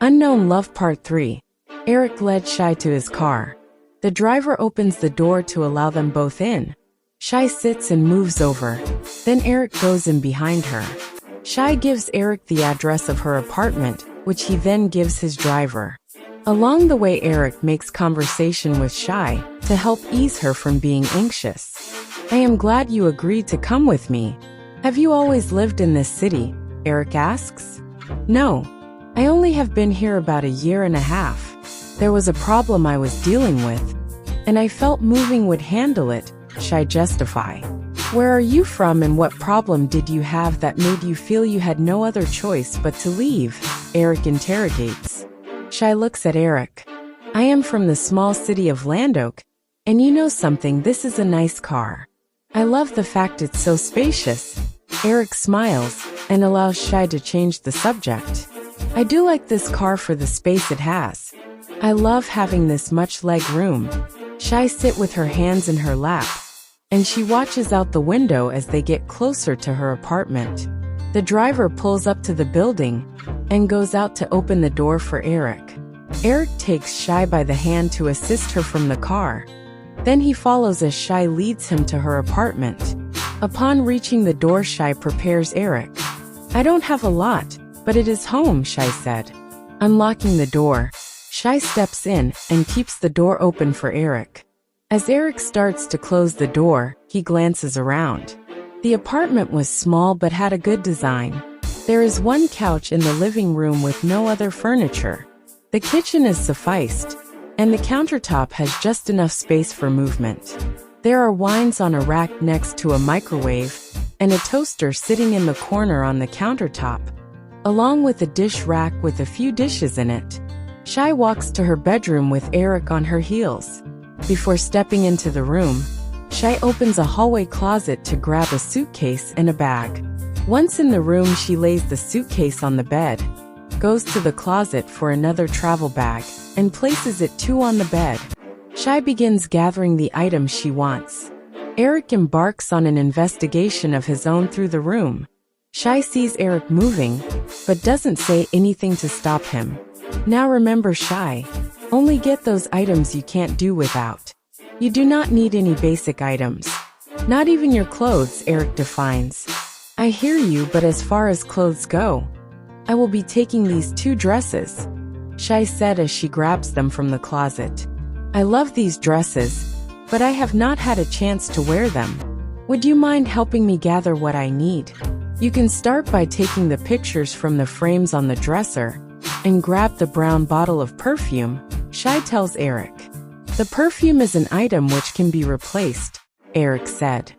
Unknown Love Part 3. Eric led Shy to his car. The driver opens the door to allow them both in. Shy sits and moves over. Then Eric goes in behind her. Shy gives Eric the address of her apartment, which he then gives his driver. Along the way, Eric makes conversation with Shy to help ease her from being anxious. "I am glad you agreed to come with me. Have you always lived in this city?" Eric asks. "No. I only have been here about a year and a half. There was a problem I was dealing with, and I felt moving would handle it," Shy justify. "Where are you from and what problem did you have that made you feel you had no other choice but to leave?" Eric interrogates. Shy looks at Eric. "I am from the small city of Landoak, and you know something, this is a nice car. I love the fact it's so spacious." Eric smiles and allows Shy to change the subject. "I do like this car for the space it has. I love having this much leg room." Shy sits with her hands in her lap, and she watches out the window as they get closer to her apartment. The driver pulls up to the building and goes out to open the door for Eric. Eric takes Shy by the hand to assist her from the car. Then he follows as Shy leads him to her apartment. Upon reaching the door, Shy prepares Eric. "I don't have a lot, but it is home," Shy said. Unlocking the door, Shy steps in and keeps the door open for Eric. As Eric starts to close the door, he glances around. The apartment was small but had a good design. There is one couch in the living room with no other furniture. The kitchen is sufficed, and the countertop has just enough space for movement. There are wines on a rack next to a microwave, and a toaster sitting in the corner on the countertop, along with a dish rack with a few dishes in it. Shy walks to her bedroom with Eric on her heels. Before stepping into the room, Shy opens a hallway closet to grab a suitcase and a bag. Once in the room, she lays the suitcase on the bed, goes to the closet for another travel bag, and places it too on the bed. Shy begins gathering the items she wants. Eric embarks on an investigation of his own through the room. Shy sees Eric moving, but doesn't say anything to stop him. "Now remember, Shy, only get those items you can't do without. You do not need any basic items. Not even your clothes," Eric defines. "I hear you, but as far as clothes go, I will be taking these 2 dresses," Shy said as she grabs them from the closet. "I love these dresses, but I have not had a chance to wear them. Would you mind helping me gather what I need? You can start by taking the pictures from the frames on the dresser and grab the brown bottle of perfume," Shy tells Eric. "The perfume is an item which can be replaced," Eric said.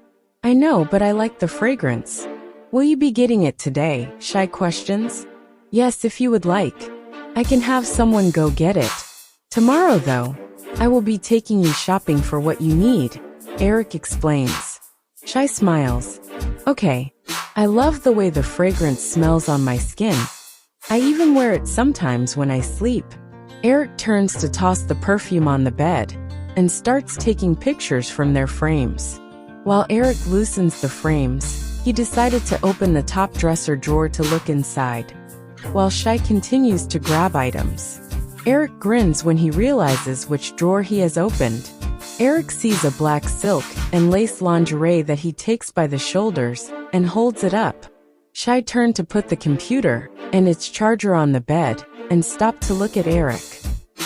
"I know, but I like the fragrance." "Will you be getting it today?" Shy questions. "Yes, if you would like. I can have someone go get it. Tomorrow, though, I will be taking you shopping for what you need," Eric explains. Shy smiles. "Okay. I love the way the fragrance smells on my skin. I even wear it sometimes when I sleep." Eric turns to toss the perfume on the bed and starts taking pictures from their frames. While Eric loosens the frames, he decided to open the top dresser drawer to look inside, while Shy continues to grab items. Eric grins when he realizes which drawer he has opened. Eric sees a black silk and lace lingerie that he takes by the shoulders and holds it up. Shy turned to put the computer and its charger on the bed and stopped to look at Eric.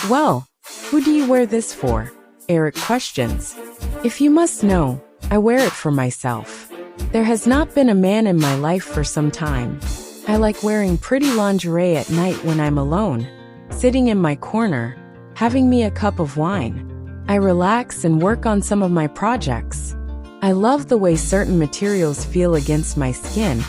"Well, who do you wear this for?" Eric questions. "If you must know, I wear it for myself. There has not been a man in my life for some time. I like wearing pretty lingerie at night when I'm alone, sitting in my corner, having me a cup of wine. I relax and work on some of my projects. I love the way certain materials feel against my skin,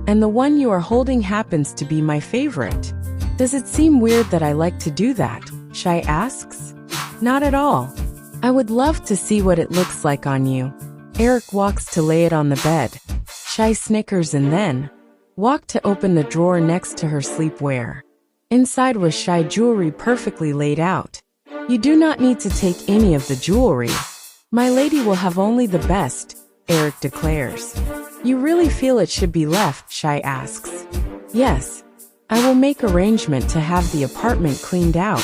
and the one you are holding happens to be my favorite. Does it seem weird that I like to do that?" Shy asks. "Not at all. I would love to see what it looks like on you." Eric walks to lay it on the bed. Shy snickers and then walked to open the drawer next to her sleepwear. Inside was Shy jewelry perfectly laid out. "You do not need to take any of the jewelry. My lady will have only the best," Eric declares. "You really feel it should be left?" Shy asks. "Yes. I will make arrangement to have the apartment cleaned out.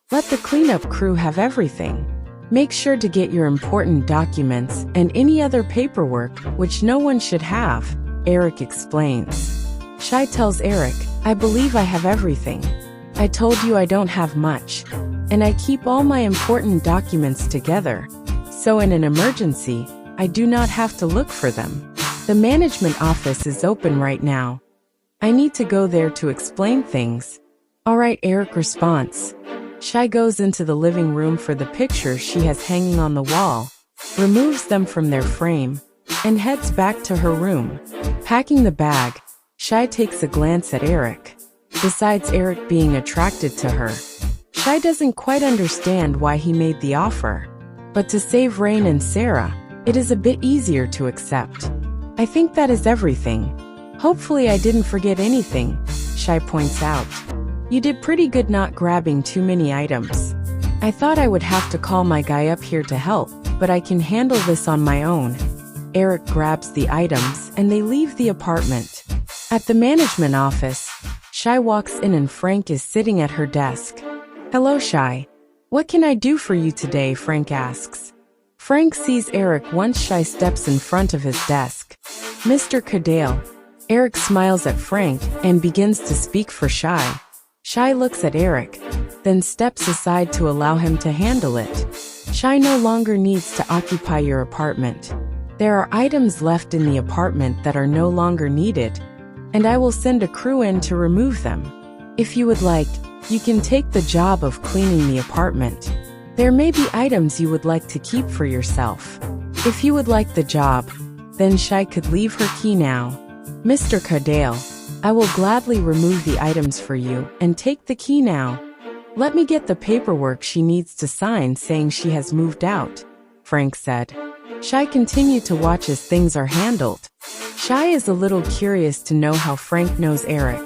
Let the cleanup crew have everything. Make sure to get your important documents and any other paperwork which no one should have, Eric explains. Shai tells Eric, I believe I have everything. I told you I don't have much. And I keep all my important documents together. So in an emergency, I do not have to look for them. The management office is open right now. I need to go there to explain things. All right, Eric responds. Shai goes into the living room for the pictures she has hanging on the wall, removes them from their frame, and heads back to her room. Packing the bag, Shai takes a glance at Eric. Besides Eric being attracted to her, Shai doesn't quite understand why he made the offer. But to save Rain and Sarah, it is a bit easier to accept. I think that is everything. Hopefully I didn't forget anything, Shai points out. You did pretty good not grabbing too many items. I thought I would have to call my guy up here to help, but I can handle this on my own. Eric grabs the items and they leave the apartment. At the management office, Shai walks in and Frank is sitting at her desk. Hello, Shai. What can I do for you today? Frank asks. Frank sees Eric once Shai steps in front of his desk. Mr. Cadale. Eric smiles at Frank and begins to speak for Shai. Shai looks at Eric, then steps aside to allow him to handle it. Shai no longer needs to occupy your apartment. There are items left in the apartment that are no longer needed, and I will send a crew in to remove them. If you would like, you can take the job of cleaning the apartment. There may be items you would like to keep for yourself. If you would like the job, then Shai could leave her key now. Mr. Cadale, I will gladly remove the items for you and take the key now. Let me get the paperwork she needs to sign saying she has moved out, Frank said. Shai continued to watch as things are handled. Shai is a little curious to know how Frank knows Eric,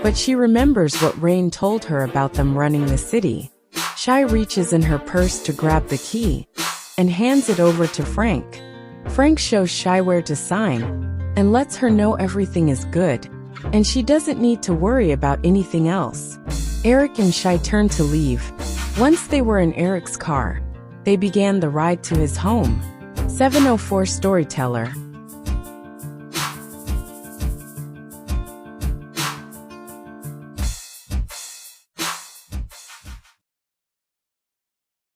but she remembers what Rain told her about them running the city. Shai reaches in her purse to grab the key and hands it over to Frank. Frank shows Shai where to sign and lets her know everything is good, and she doesn't need to worry about anything else. Eric and Shai turned to leave. Once they were in Eric's car, they began the ride to his home. 704 Storyteller.